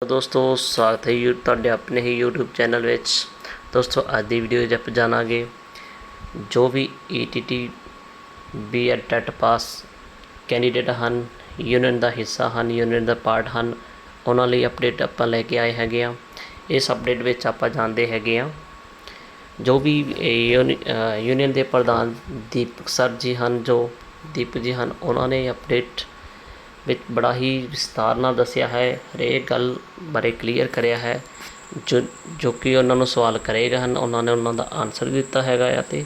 दोस्तों स्वागत है ਤੁਹਾਡੇ अपने ही यूट्यूब चैनल ਵਿੱਚ। दोस्तों ਅੱਜ ਦੀ ਵੀਡੀਓ 'ਚ ਆਪਾਂ ਜਾਣਾਂਗੇ ਜੋ ਵੀ ETT B.Ed TET pass candidate ਹਨ, ਯੂਨੀਅਨ ਦਾ ਹਿੱਸਾ ਹਨ, ਯੂਨੀਅਨ ਦਾ ਪਾਰਟ ਹਨ, ਉਹਨਾਂ ਲਈ ਅਪਡੇਟ ਆਪਾਂ ਲੈ ਕੇ ਆਏ ਹੈਗੇ ਆ। ਇਸ ਅਪਡੇਟ ਵਿੱਚ ਆਪਾਂ ਜਾਣਦੇ ਹੈਗੇ ਆ ਜੋ ਵੀ ਯੂਨੀਅਨ ਦੇ ਪ੍ਰਧਾਨ ਦੀਪਕ ਸਰ ਜੀ ਹਨ, ਜੋ ਦੀਪਕ ਜੀ ਹਨ, ਉਹਨਾਂ ਨੇ ਅਪਡੇਟ ਵਿੱਚ ਬੜਾ ਹੀ ਵਿਸਤਾਰ ਨਾਲ ਦੱਸਿਆ ਹੈ, ਹਰੇਕ ਗੱਲ ਬਾਰੇ ਕਲੀਅਰ ਕਰਿਆ ਹੈ। ਜੋ ਕਿ ਉਹਨਾਂ ਨੂੰ ਸਵਾਲ ਕਰੇਗਾ ਹਨ, ਉਹਨਾਂ ਨੇ ਉਹਨਾਂ ਦਾ ਆਨਸਰ ਵੀ ਦਿੱਤਾ ਹੈਗਾ ਆ। ਅਤੇ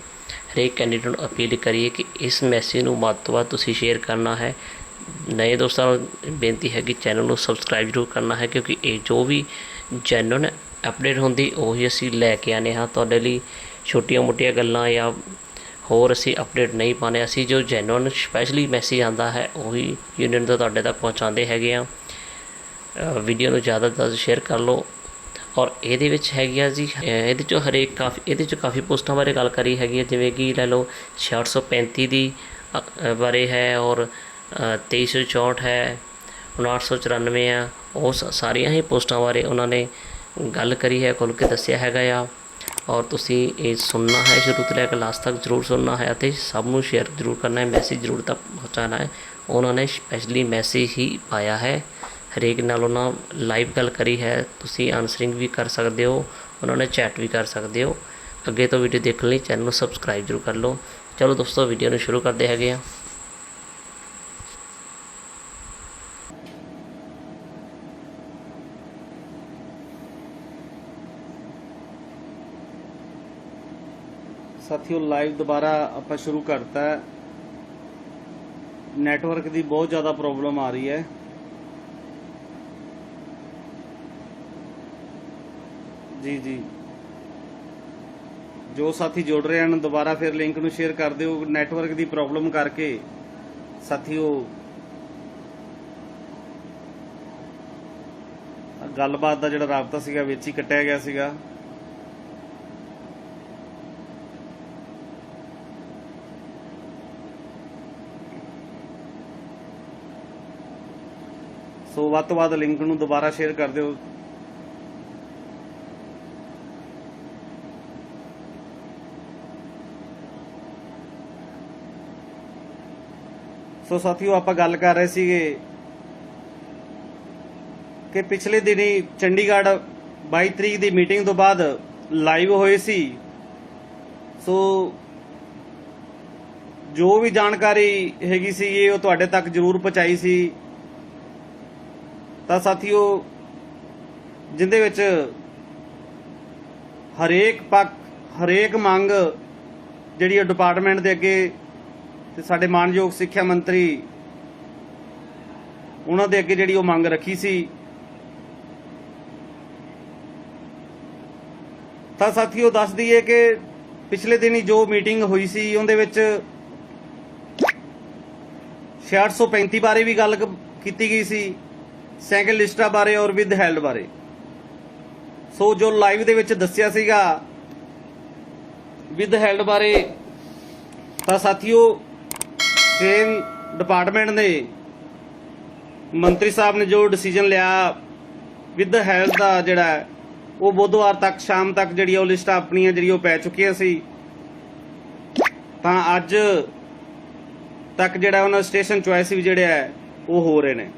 ਹਰੇਕ ਕੈਂਡੀਡੇਟ ਨੂੰ ਅਪੀਲ ਕਰੀਏ ਕਿ ਇਸ ਮੈਸੇਜ ਨੂੰ ਵੱਧ ਤੋਂ ਵੱਧ ਤੁਸੀਂ ਸ਼ੇਅਰ ਕਰਨਾ ਹੈ। ਨਵੇਂ ਦੋਸਤਾਂ ਨੂੰ ਬੇਨਤੀ ਹੈ ਕਿ ਚੈਨਲ ਨੂੰ ਸਬਸਕ੍ਰਾਈਬ ਜ਼ਰੂਰ ਕਰਨਾ ਹੈ, ਕਿਉਂਕਿ ਇਹ ਜੋ ਵੀ ਜੈਨੂਅਨ ਅਪਡੇਟ ਹੁੰਦੀ ਉਹੀ ਅਸੀਂ ਲੈ ਕੇ ਆਉਂਦੇ ਹਾਂ ਤੁਹਾਡੇ ਲਈ। ਛੋਟੀਆਂ ਮੋਟੀਆਂ ਗੱਲਾਂ ਜਾਂ ਹੋਰ ਅਸੀਂ ਅਪਡੇਟ ਨਹੀਂ ਪਾਉਂਦੇ, ਅਸੀਂ ਜੋ ਜੈਨੂਅਨ ਸਪੈਸ਼ਲੀ ਮੈਸੇਜ ਆਉਂਦਾ ਹੈ ਉਹੀ ਯੂਨੀਅਨ ਤੋਂ ਤੁਹਾਡੇ ਤੱਕ ਪਹੁੰਚਾਉਂਦੇ ਹੈਗੇ ਆ। ਵੀਡੀਓ ਨੂੰ ਜ਼ਿਆਦਾ ਤੋਂ ਜ਼ਿਆਦਾ ਸ਼ੇਅਰ ਕਰ ਲਓ। ਔਰ ਇਹਦੇ ਵਿੱਚ ਹੈਗੀ ਆ ਜੀ, ਇਹਦੇ 'ਚੋਂ ਇਹਦੇ 'ਚ ਕਾਫੀ ਪੋਸਟਾਂ ਬਾਰੇ ਗੱਲ ਕਰੀ ਹੈਗੀ ਹੈ, ਜਿਵੇਂ ਕਿ ਲੈ ਲਓ 6635 ਦੀ ਬਾਰੇ ਹੈ, ਔਰ 2364 ਹੈ, 5994 ਆ। ਉਹ ਸਾਰੀਆਂ ਹੀ ਪੋਸਟਾਂ ਬਾਰੇ ਉਹਨਾਂ ਨੇ ਗੱਲ ਕਰੀ ਹੈ, ਖੁੱਲ੍ਹ ਕੇ ਦੱਸਿਆ ਹੈਗਾ ਆ। ਔਰ ਤੁਸੀਂ ਇਹ ਸੁਣਨਾ ਹੈ, ਸ਼ੁਰੂ ਤੋਂ ਲੈ ਕੇ ਲਾਸਟ ਤੱਕ ਜ਼ਰੂਰ ਸੁਣਨਾ ਹੈ ਅਤੇ ਸਭ ਨੂੰ ਸ਼ੇਅਰ ਜ਼ਰੂਰ ਕਰਨਾ ਹੈ, ਮੈਸੇਜ ਜ਼ਰੂਰ ਤੱਕ ਪਹੁੰਚਾਉਣਾ ਹੈ। ਉਹਨਾਂ ਨੇ ਸਪੈਸ਼ਲੀ ਮੈਸੇਜ ਹੀ ਪਾਇਆ ਹੈ, ਹਰੇਕ ਨਾਲ ਉਹਨਾਂ ਲਾਈਵ ਗੱਲ ਕਰੀ ਹੈ। ਤੁਸੀਂ ਆਨਸਰਿੰਗ ਵੀ ਕਰ ਸਕਦੇ ਹੋ, ਉਹਨਾਂ ਨੇ ਚੈਟ ਵੀ ਕਰ ਸਕਦੇ ਹੋ। ਅੱਗੇ ਤੋਂ ਵੀਡੀਓ ਦੇਖਣ ਲਈ ਚੈਨਲ ਨੂੰ ਸਬਸਕ੍ਰਾਈਬ ਜ਼ਰੂਰ ਕਰ ਲਓ। ਚਲੋ ਦੋਸਤੋ ਵੀਡੀਓ ਨੂੰ ਸ਼ੁਰੂ ਕਰਦੇ ਹੈਗੇ ਆ। ਸਾਥੀਓ ਲਾਈਵ ਦੁਬਾਰਾ ਆਪਾਂ ਸ਼ੁਰੂ ਕਰਤਾ ਹੈ। ਨੈਟਵਰਕ ਦੀ ਬਹੁਤ ਜ਼ਿਆਦਾ ਪ੍ਰੋਬਲਮ ਆ ਰਹੀ ਹੈ। ਜੀ ਜੋ ਸਾਥੀ ਜੁੜ ਰਹੇ ਹਨ ਦੁਬਾਰਾ ਫਿਰ ਲਿੰਕ ਨੂੰ ਸ਼ੇਅਰ ਕਰ ਦਿਓ। ਨੈਟਵਰਕ ਦੀ ਪ੍ਰੋਬਲਮ ਕਰਕੇ ਸਾਥੀਓ ਗੱਲਬਾਤ ਦਾ ਜਿਹੜਾ ਰਾਬਤਾ ਸੀਗਾ ਵਿੱਚ ਹੀ ਕੱਟਿਆ ਗਿਆ ਸੀਗਾ। ਸੋ ਵੱਧ ਤੋਂ ਵੱਧ ਲਿੰਕ ਨੂੰ ਦੁਬਾਰਾ ਸ਼ੇਅਰ ਕਰ ਦਿਓ। ਸੋ ਸਾਥੀਓ ਆਪਾਂ ਗੱਲ ਕਰ ਰਹੇ ਸੀਗੇ ਕਿ ਪਿਛਲੇ ਦਿਨੀ ਚੰਡੀਗੜ੍ਹ 22 ਤਰੀਕ ਦੀ ਮੀਟਿੰਗ ਤੋਂ ਬਾਅਦ ਲਾਈਵ ਹੋਏ ਸੀ। ਸੋ ਜੋ ਵੀ ਜਾਣਕਾਰੀ ਹੈਗੀ ਸੀ ਉਹ ਤੁਹਾਡੇ ਤੱਕ ਜ਼ਰੂਰ ਪਹੁੰਚਾਈ ਸੀ। ਤਾਂ ਸਾਥੀਓ ਜਿੰਦੇ ਵਿੱਚ ਹਰੇਕ ਪੱਖ ਹਰੇਕ ਮੰਗ ਜਿਹੜੀ ਉਹ ਡਿਪਾਰਟਮੈਂਟ ਦੇ ਅੱਗੇ ਤੇ ਸਾਡੇ ਮਾਨਯੋਗ ਸਿੱਖਿਆ ਮੰਤਰੀ ਉਹਨਾਂ ਦੇ ਅੱਗੇ ਜਿਹੜੀ ਉਹ ਮੰਗ ਰੱਖੀ ਸੀ। ਤਾਂ ਸਾਥੀਓ ਦੱਸ ਦਈਏ ਕਿ ਪਿਛਲੇ ਦਿਨੀ ਜੋ ਮੀਟਿੰਗ ਹੋਈ ਸੀ ਉਹਦੇ ਵਿੱਚ 6635 ਬਾਰੇ ਵੀ ਗੱਲ ਕੀਤੀ ਗਈ ਸੀ, ਸੈਕਿੰਡ ਲਿਸਟਾਂ ਬਾਰੇ ਔਰ ਵਿਦ ਹੈਲਡ ਬਾਰੇ। ਸੋ ਜੋ ਲਾਈਵ ਦੇ ਵਿੱਚ ਦੱਸਿਆ ਸੀਗਾ ਵਿਦ ਹੈਲਡ ਬਾਰੇ, ਤਾਂ ਸਾਥੀਓ ਸੇਮ ਡਿਪਾਰਟਮੈਂਟ ਨੇ ਮੰਤਰੀ ਸਾਹਿਬ ਨੇ ਜੋ ਡਿਸੀਜਨ ਲਿਆ ਵਿਦ ਹੈਲਡ ਦਾ ਜਿਹੜਾ ਉਹ ਬੁੱਧਵਾਰ ਤੱਕ ਸ਼ਾਮ ਤੱਕ ਜਿਹੜੀ ਉਹ ਲਿਸਟਾਂ ਆਪਣੀਆਂ ਜਿਹੜੀ ਉਹ ਪੈ ਚੁੱਕੀਆਂ ਸੀ। ਤਾਂ ਅੱਜ ਤੱਕ ਜਿਹੜਾ ਉਹਨਾਂ ਸਟੇਸ਼ਨ ਚੁਆਇਸ ਵੀ ਜਿਹੜੇ ਹੈ ਉਹ ਹੋ ਰਹੇ ਨੇ।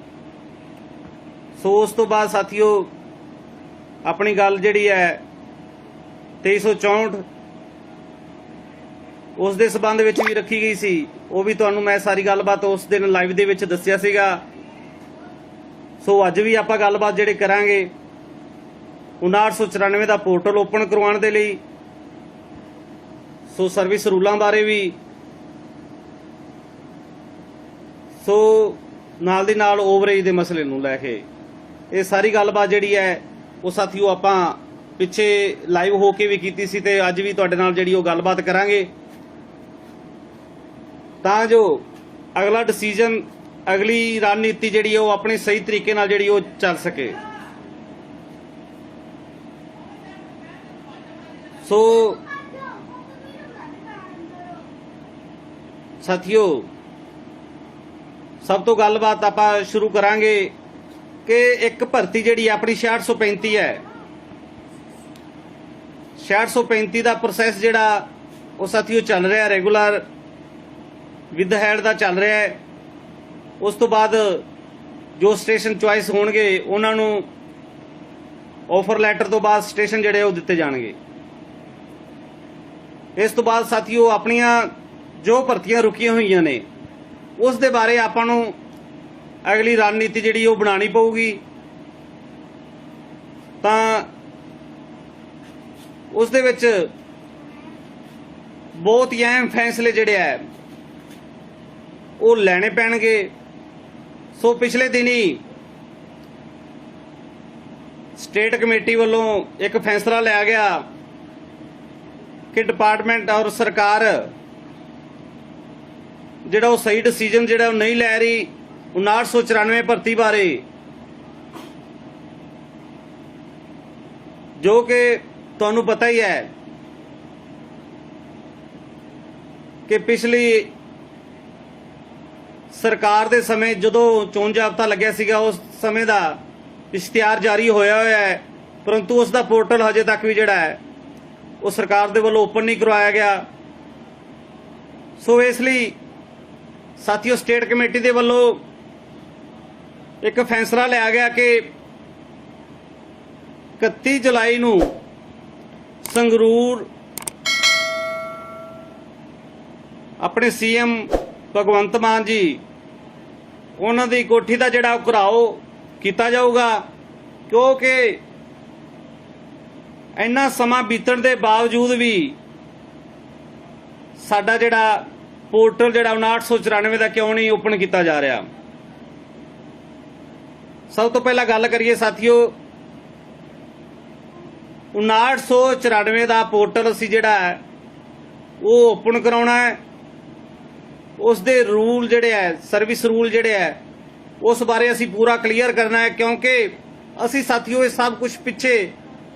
ਸੋ ਉਸ ਤੋਂ ਬਾਅਦ ਸਾਥੀਓ ਆਪਣੀ ਗੱਲ ਜਿਹੜੀ ਹੈ 2364 ਉਸ ਦੇ ਸਬੰਧ ਵਿੱਚ ਵੀ ਰੱਖੀ ਗਈ ਸੀ। ਉਹ ਵੀ ਤੁਹਾਨੂੰ ਮੈਂ ਸਾਰੀ ਗੱਲਬਾਤ ਉਸ ਦਿਨ ਲਾਈਵ ਦੇ ਵਿੱਚ ਦੱਸਿਆ ਸੀਗਾ। ਸੋ ਅੱਜ ਵੀ ਆਪਾਂ ਗੱਲਬਾਤ ਜਿਹੜੇ ਕਰਾਂਗੇ 5994 ਦਾ ਪੋਰਟਲ ਓਪਨ ਕਰਵਾਉਣ ਦੇ ਲਈ, ਸੋ ਸਰਵਿਸ ਰੂਲਾਂ ਬਾਰੇ ਵੀ, ਸੋ ਨਾਲ ਦੀ ਨਾਲ ਓਵਰੇਜ ਦੇ ਮਸਲੇ ਨੂੰ ਲੈ ਕੇ ਇਹ ਸਾਰੀ ਗੱਲਬਾਤ ਜਿਹੜੀ ਹੈ ਉਹ ਸਾਥੀਓ ਆਪਾਂ ਪਿੱਛੇ ਲਾਈਵ ਹੋ ਕੇ ਵੀ ਕੀਤੀ ਸੀ ਤੇ ਅੱਜ ਵੀ ਤੁਹਾਡੇ ਨਾਲ ਜਿਹੜੀ ਉਹ ਗੱਲਬਾਤ ਕਰਾਂਗੇ, ਤਾਂ ਜੋ ਅਗਲਾ ਡਿਸੀਜਨ ਅਗਲੀ ਰਣਨੀਤੀ ਜਿਹੜੀ ਉਹ ਆਪਣੀ ਸਹੀ ਤਰੀਕੇ ਨਾਲ ਜਿਹੜੀ ਉਹ ਚੱਲ ਸਕੇ। ਸੋ ਸਾਥੀਓ ਸਭ ਤੋਂ ਗੱਲਬਾਤ ਆਪਾਂ ਸ਼ੁਰੂ ਕਰਾਂਗੇ कि एक भर्ती जिहड़ी अपनी 6635 है, 6635 का प्रोसैस जिहड़ा वो साथियों चल रहा, रेगूलर विद हैड का चल रहा है। उस तो बाद जो स्टेशन चॉइस होणगे उन्हां नूं ऑफर लैटर तो बाद स्टेशन जिहड़े वो दिते जाणगे। इस तो बाद साथियों अपनियां जो भर्तियां रुकियां हुई ने उस दे बारे आपां नूं अगली रणनीति जिहड़ी वो बनानी पऊगी। तां उस दे विच बहुत ही अहम फैसले जिहड़े है वो लैणे पैणगे। सो पिछले दिनी स्टेट कमेटी वालों एक फैसला लिया गया कि डिपार्टमेंट और सरकार जिहड़ा वो सही डिसीजन जिहड़ा नहीं लै रही 5994 भर्ती बारे, जो कि तुहानूं पता ही है कि पिछली सरकार दे समय जदों चोण जाबता लग्या सीगा उस समय दा इश्तिहार जारी होया है, परंतु उसका पोर्टल हजे तक भी जिहड़ा है वो सरकार दे वल्लों ओपन नहीं करवाया गया। सो इसलिए साथियों स्टेट कमेटी दे वल्लों एक फैसला लिया गया कि 31 जुलाई नूं संगरूर अपने सीएम भगवंत मान जी उन्हां दी कोठी दा जिहड़ा घिराओ कीता जाऊगा, क्योंकि इन्ना समा बीतण दे बावजूद भी साडा जिहड़ा पोर्टल जिहड़ा 5994 दा क्यों नहीं ओपन किया जा रहा। सब तो पहला गल करिए साथियों 5994 दा पोर्टल असीं जिहड़ा है वो ओपन कराउणा है। उस दे रूल जिहड़े है सर्विस रूल जिहड़े है उस बारे असीं पूरा क्लीयर करना है, क्योंकि असीं साथियों ये सब कुछ पिछे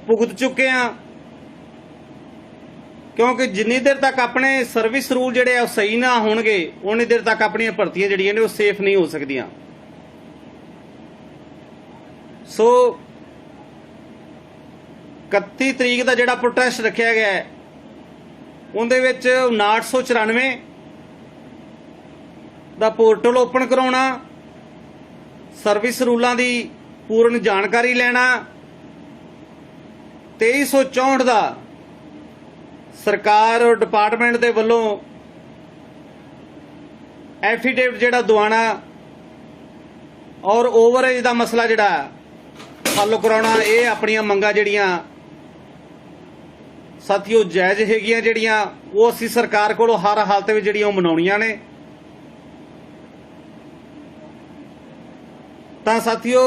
भुगत चुके हैं। क्योंकि जिन्नी देर तक अपने सर्विस रूल जिहड़े है सही ना होणगे उन्नी देर तक अपनी भर्तियां जिहड़ियां ने वो सेफ नहीं हो सकदियां। सो 31 तरीक का जिहड़ा प्रोटेस्ट रखिया गया है उहदे विच 5994 दा पोर्टल ओपन कराउणा, सर्विस रूलों की पूर्ण जानकारी लेना, 2364 का सरकार और डिपार्टमेंट के वलों एफिडेविट जिहड़ा दवाना और ओवरेज का मसला जिहड़ा हल कराउणा। ये अपनियां मंगां जिहड़ियां साथियों जायज़ हैगियां जिहड़ियां वो असीं सरकार कोलों हर हालत विच जिहड़ियां मनाउणियां ने। तां साथियों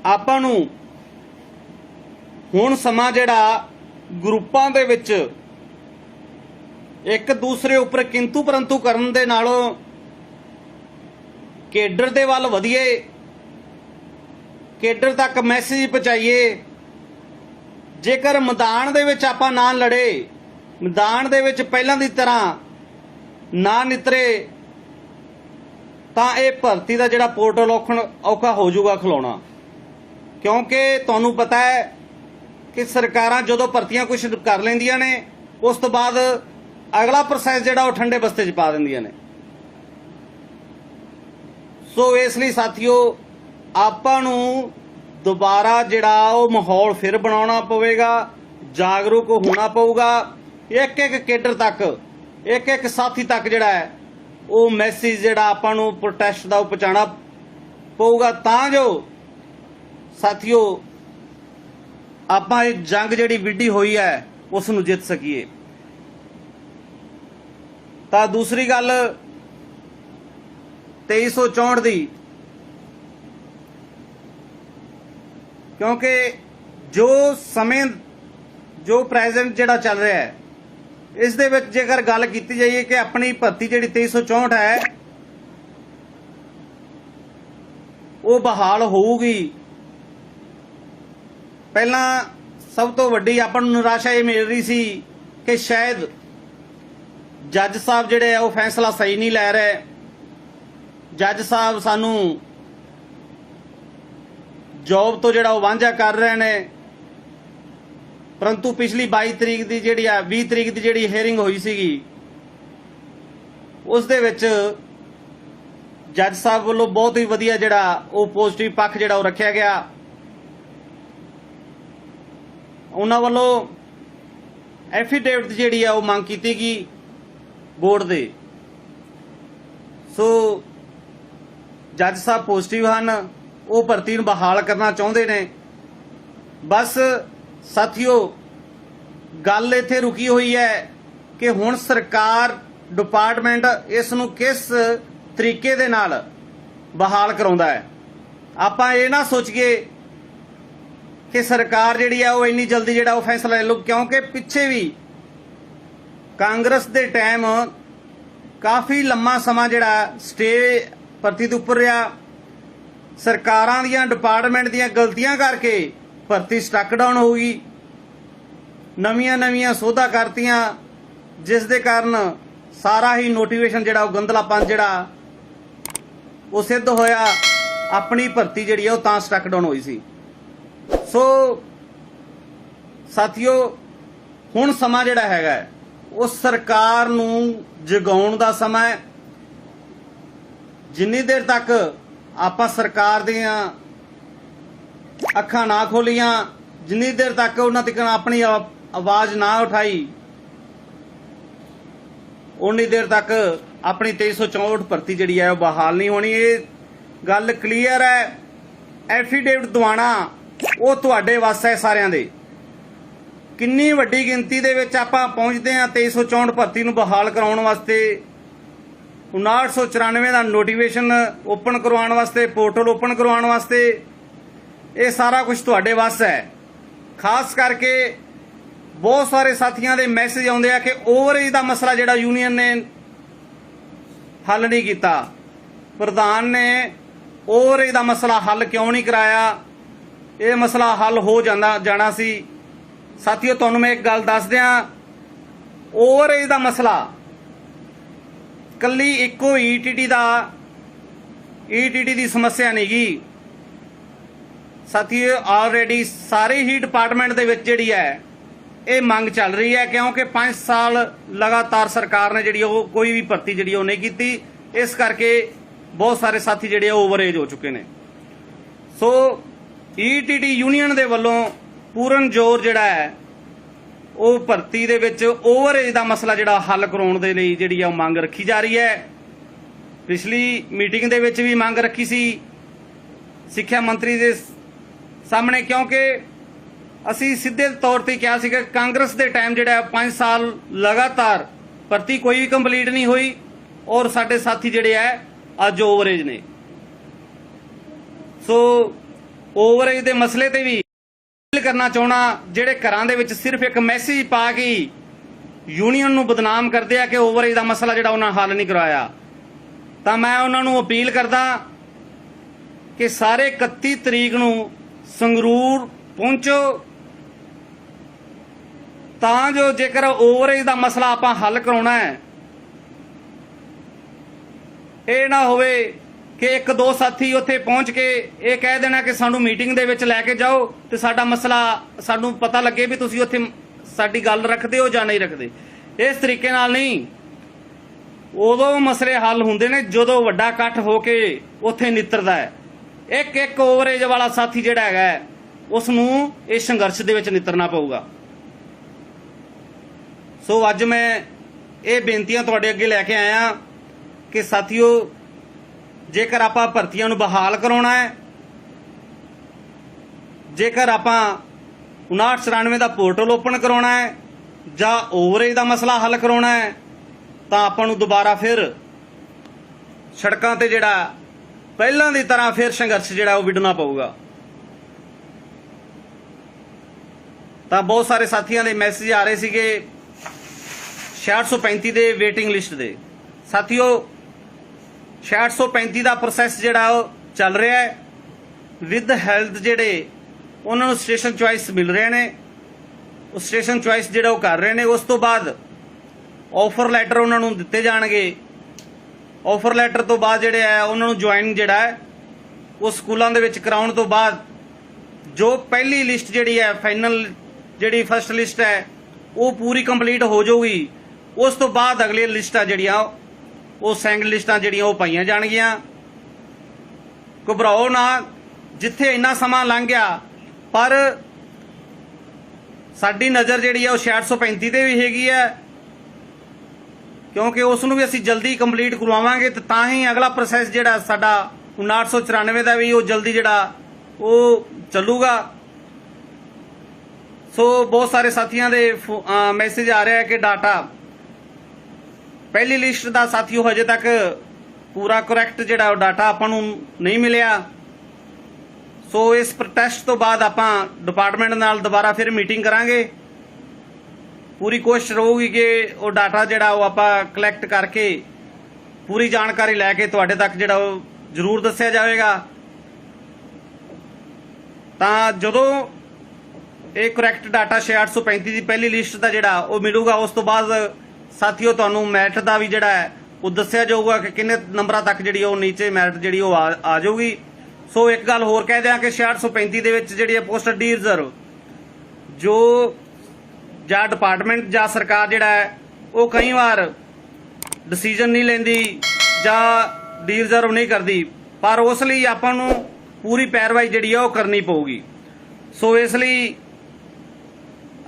आपां नूं हुण समा जिहड़ा ग्रुपां दे विच एक दूसरे उपर किंतु परंतु करन दे नालों केडर दे वल वधिए, केडर तक मैसेज पहुंचाइए। जेकर मैदान दे विच आपां ना लड़े, मैदान दे विच पहलां दी तरह ना नितरे तां ये भर्ती का जिहड़ा पोर्टल औखा हो जाऊगा खिलाउणा। क्योंकि तुहानूं पता है कि सरकारां जदों भर्तियां कुछ कर लैंदियां ने उस तो बाद अगला प्रोसैस जिहड़ा वो ठंडे बस्ते च पा दिंदियां ने। सो इसलिए साथियों आपां नूं दोबारा जिहड़ा वो माहौल फिर बनाउणा पवेगा, जागरूक होना पऊगा। एक एक केडर तक, एक एक साथी तक जिहड़ा है वो मैसेज जिहड़ा आपां नूं प्रोटेस्ट दा पहुंचाना पऊगा, तां जो साथियों आपां ये जंग जिहड़ी विढ़ी होई है उस नूं जित सकीए। तां दूसरी गल 2364 दी, क्योंकि जो समय जो प्रेजेंट जिहड़ा चल रहा है इस दे विच जेकर गल कीती जाइए कि अपनी भर्ती जिहड़ी 2364 है वो बहाल होऊगी। पहला सब तो वड्डी आपां नूं निराशा ये मिल रही सी कि शायद जज साहब जिहड़े आ वो फैसला सही नहीं लै रहे। जज साहब सानू जॉब तो जिहड़ा वांझा कर रहे ने, परंतु पिछली 22 तरीक की जिहड़ी 20 तरीक की जिहड़ी हेयरिंग हुई सीगी उस दे विच जज साहब वालों बहुत ही वधिया जिहड़ा वो पॉजिटिव पक्ष जिहड़ा वो रखिया गया। उन्हां वालों एफीडेविट जिहड़ी वो मांग कीती गई बोर्ड दे। सो जज साहब पॉजिटिव हैं, वो भर्ती नूं बहाल करना चाहुंदे ने। बस साथियों गल इत्थे रुकी हुई है कि हुण सरकार डिपार्टमेंट इस नूं किस तरीके दे नाल बहाल कराउंदा है। आपां ये ना सोचिए कि सरकार जिहड़ी है वो इन्नी जल्दी जिहड़ा वो फैसला ले लो, क्योंकि पिछे भी कांग्रेस दे टाइम काफ़ी लंबा समा जिहड़ा स्टे भर्ती दे उपर रहा। सरकारां दीयां डिपार्टमेंट दीयां गलतियां करके भर्ती स्टक डाउन हो गई, नवीं नवीं सोधा करतियां, जिस दे कारण सारा ही नोटिफिकेशन जिहड़ा वो गंदलापन जिहड़ा वो सिद्ध होया। अपनी भर्ती जिहड़ी है वो तां स्टक डाउन होई सी। सो साथियों हुण समा जिहड़ा हैगा वो सरकार नूं जगाउण दा समा है। जिन्नी देर तक आपां सरकार दीयां अखां ना खोलियां, जिन्नी देर तक उन्हां तक अपनी आवाज़ ना उठाई, उन्नी देर तक अपनी 2364 भर्ती जिहड़ी है वो बहाल नहीं होनी। ये गल क्लीयर है। एफीडेविट दवाना वो तुहाडे वस है सारिਆਂ ਦੇ। किन्नी वड्डी गिनती दे विच आपां पहुंचदे हां 2364 भर्ती नूं बहाल कराउण वास्ते, 5994 ਦਾ नोटिफिकेशन ओपन करवाउण वास्ते, पोर्टल ओपन करवाउण वास्ते। ये सारा कुछ तुहाडे वस है। खास करके बहुत सारे साथियों के मैसेज आउंदे आ कि ओवरेज का मसला जिहड़ा यूनीयन ने हल नहीं किया, प्रधान ने ओवरेज का मसला हल क्यों नहीं कराया, ये मसला हल हो जाना सी। साथियों तुहानूं मैं एक गल दस दियां, ओवरेज का मसला कल्ली इक्को ईटीटी दी समस्या नहीं गी। साथियों ऑलरेडी सारे ही डिपार्टमेंट दे विच जिहड़ी है ये मंग चल रही है, क्योंकि 5 साल लगातार सरकार ने जिहड़ी वो कोई भी भर्ती जिहड़ी वो नहीं की। इस करके बहुत सारे साथी जिहड़े ओवरेज हो चुके हैं। सो ईटीटी यूनीयन दे वल्लों पूरन जोर जिहड़ा है वो भर्ती दे विच ओवरेज का मसला जिहड़ा हल कराउण दे लई जिहड़ी है मंग रखी जा रही है। पिछली मीटिंग दे विच भी मंग रखी सी सिक्ख्या मंत्री दे सामने, क्योंकि असी सीधे तौर पर कहा कि कांग्रेस के टाइम जिहड़ा 5 साल लगातार भर्ती कोई भी कंप्लीट नहीं हुई और साडे साथी जिहड़े है अज ओवरेज ने। सो ओवरेज के मसले ते भी अपील करना चाहना, जिहड़े घरां दे विच सिर्फ एक मैसेज पा के यूनीयन नूं बदनाम करदे आ कि ओवरेज का मसला जिहड़ा उन्हां हल नहीं करवाया, तां मैं उन्हां नूं अपील करदा कि सारे 31 तरीक नूं संगरूर पहुंचो, तां जो जेकर ओवरेज का मसला आपां हल कराउणा है, ये ना होवे कि एक दो साथी उत्थे पहुंच के ये कह देना कि सानू मीटिंग दे विच लैके जाओ तो साडा मसला सानू पता लगे भी तुसीं उत्थे साडी गल रखदे हो जां नहीं रखदे। इस तरीके नाल नहीं, उदों मसले हल हुंदे ने जदों वड्डा इकट्ठ हो के उत्थे नितरदा है। एक एक ओवरेज वाला साथी जिहड़ा हैगा उस नूं इस संघर्ष दे विच नितरना पऊगा। सो अज मैं ये बेनतियां तुहाडे अगे लैके आया कि साथियों जेकर आपां भर्तियां नूं बहाल कराउणा है, जेकर आपां 5994 का पोर्टल ओपन कराउणा है जां ओवरेज का मसला हल कराउणा है, तां आपां नूं दोबारा फिर सड़कां ते जिहड़ा पहलां दी तरह फिर संघर्ष जिहड़ा वो विडना पऊगा। तां बहुत सारे साथियों के मैसेज आ रहे सीगे 6635 दे वेटिंग लिस्ट दे। साथियों 6635 का प्रोसैस जिहड़ा चल रहा है, विद हैल्थ जिहड़े उन्होंने स्टेशन चॉइस मिल रहे हैं, स्टेशन चॉइस जिहड़ा वो कर रहे हैं। उस तो बाद ऑफर लैटर उन्होंने दिते जाणगे ਆਫਰ ਲੈਟਰ ਤੋਂ ਬਾਅਦ ਜਿਹੜੇ ਹੈ ਉਹਨਾਂ ਨੂੰ ਜੁਆਇਨ ਜਿਹੜਾ ਹੈ ਉਹ ਸਕੂਲਾਂ ਦੇ ਵਿੱਚ ਕਰਾਉਣ ਤੋਂ ਬਾਅਦ ਜੋ ਪਹਿਲੀ ਲਿਸਟ ਜਿਹੜੀ ਹੈ ਫਾਈਨਲ ਜਿਹੜੀ ਫਸਟ ਲਿਸਟ ਹੈ ਉਹ ਪੂਰੀ ਕੰਪਲੀਟ ਹੋ ਜਾਊਗੀ। ਉਸ ਤੋਂ ਬਾਅਦ ਅਗਲੀ ਲਿਸਟਾਂ ਜਿਹੜੀਆਂ ਉਹ ਸੈਕਿੰਡ ਲਿਸਟਾਂ ਜਿਹੜੀਆਂ ਉਹ ਪਾਈਆਂ ਜਾਣਗੀਆਂ। ਘਬਰਾਓ ਨਾ, ਜਿੱਥੇ ਇੰਨਾ ਸਮਾਂ ਲੰਘ ਗਿਆ ਪਰ ਸਾਡੀ ਨਜ਼ਰ ਜਿਹੜੀ ਹੈ ਉਹ 6635 ਤੇ ਵੀ ਹੈਗੀ ਹੈ, ਕਿਉਂਕਿ ਉਸ ਨੂੰ ਵੀ ਅਸੀਂ ਜਲਦੀ ਕੰਪਲੀਟ ਕਰਵਾਵਾਂਗੇ ਤੇ ਤਾਂ ਹੀ ਅਗਲਾ ਪ੍ਰੋਸੈਸ ਜਿਹੜਾ ਸਾਡਾ 5994 ਦਾ ਵੀ ਉਹ ਜਲਦੀ ਜਿਹੜਾ ਉਹ ਚੱਲੂਗਾ। ਸੋ ਬਹੁਤ ਸਾਰੇ ਸਾਥੀਆਂ ਦੇ ਮੈਸੇਜ ਆ ਰਿਹਾ ਹੈ ਕਿ ਡਾਟਾ ਪਹਿਲੀ ਲਿਸਟ ਦਾ ਸਾਥੀਓ ਹਜੇ ਤੱਕ ਪੂਰਾ ਕਰੈਕਟ ਜਿਹੜਾ ਉਹ ਡਾਟਾ ਆਪਾਂ ਨੂੰ ਨਹੀਂ ਮਿਲਿਆ। ਸੋ ਇਸ ਪ੍ਰੋਟੈਸਟ ਤੋਂ ਬਾਅਦ ਆਪਾਂ ਡਿਪਾਰਟਮੈਂਟ ਨਾਲ ਦੁਬਾਰਾ ਫਿਰ ਮੀਟਿੰਗ ਕਰਾਂਗੇ। ਪੂਰੀ ਕੋਸ਼ਿਸ਼ ਰਹੂਗੀ ਕਿ ਉਹ ਡਾਟਾ ਜਿਹੜਾ ਉਹ ਆਪਾਂ ਕਲੈਕਟ ਕਰਕੇ ਪੂਰੀ ਜਾਣਕਾਰੀ ਲੈ ਕੇ ਤੁਹਾਡੇ ਤੱਕ ਜਿਹੜਾ ਉਹ ਜ਼ਰੂਰ ਦੱਸਿਆ ਜਾਵੇਗਾ। ਤਾਂ ਜਦੋਂ ਇਹ ਕਰੈਕਟ ਡਾਟਾ 6835 ਦੀ ਪਹਿਲੀ ਲਿਸਟ ਦਾ ਜਿਹੜਾ ਉਹ ਮਿਲੂਗਾ ਉਸ ਤੋਂ ਬਾਅਦ ਸਾਥੀਓ ਤੁਹਾਨੂੰ ਮੈਰਿਟ ਦਾ ਵੀ ਜਿਹੜਾ ਹੈ ਉਹ ਦੱਸਿਆ ਜਾਊਗਾ ਕਿ ਕਿੰਨੇ ਨੰਬਰਾਂ ਤੱਕ ਜਿਹੜੀ ਉਹ ਨੀਚੇ ਮੈਰਿਟ ਜਿਹੜੀ ਉਹ ਆ ਜਾਊਗੀ। ਸੋ ਇੱਕ ਗੱਲ ਹੋਰ ਕਹਿ ਦਿਆਂ ਕਿ 6835 ਦੇ ਵਿੱਚ ਜਿਹੜੀ ਪੋਸਟ ਡੀ ਰਿਜ਼ਰਵ ਜੋ ਜਾਂ ਡਿਪਾਰਟਮੈਂਟ ਜਾਂ ਸਰਕਾਰ ਜਿਹੜਾ ਹੈ ਉਹ ਕਈ ਵਾਰ ਡਿਸੀਜਨ ਨਹੀਂ ਲੈਂਦੀ ਜਾਂ ਡੀ ਰਿਜ਼ਰਵ ਨਹੀਂ ਕਰਦੀ, ਪਰ ਉਸ ਲਈ ਆਪਾਂ ਨੂੰ ਪੂਰੀ ਪੈਰਵਾਈ ਜਿਹੜੀ ਹੈ ਉਹ ਕਰਨੀ ਪਊਗੀ। ਸੋ ਇਸ ਲਈ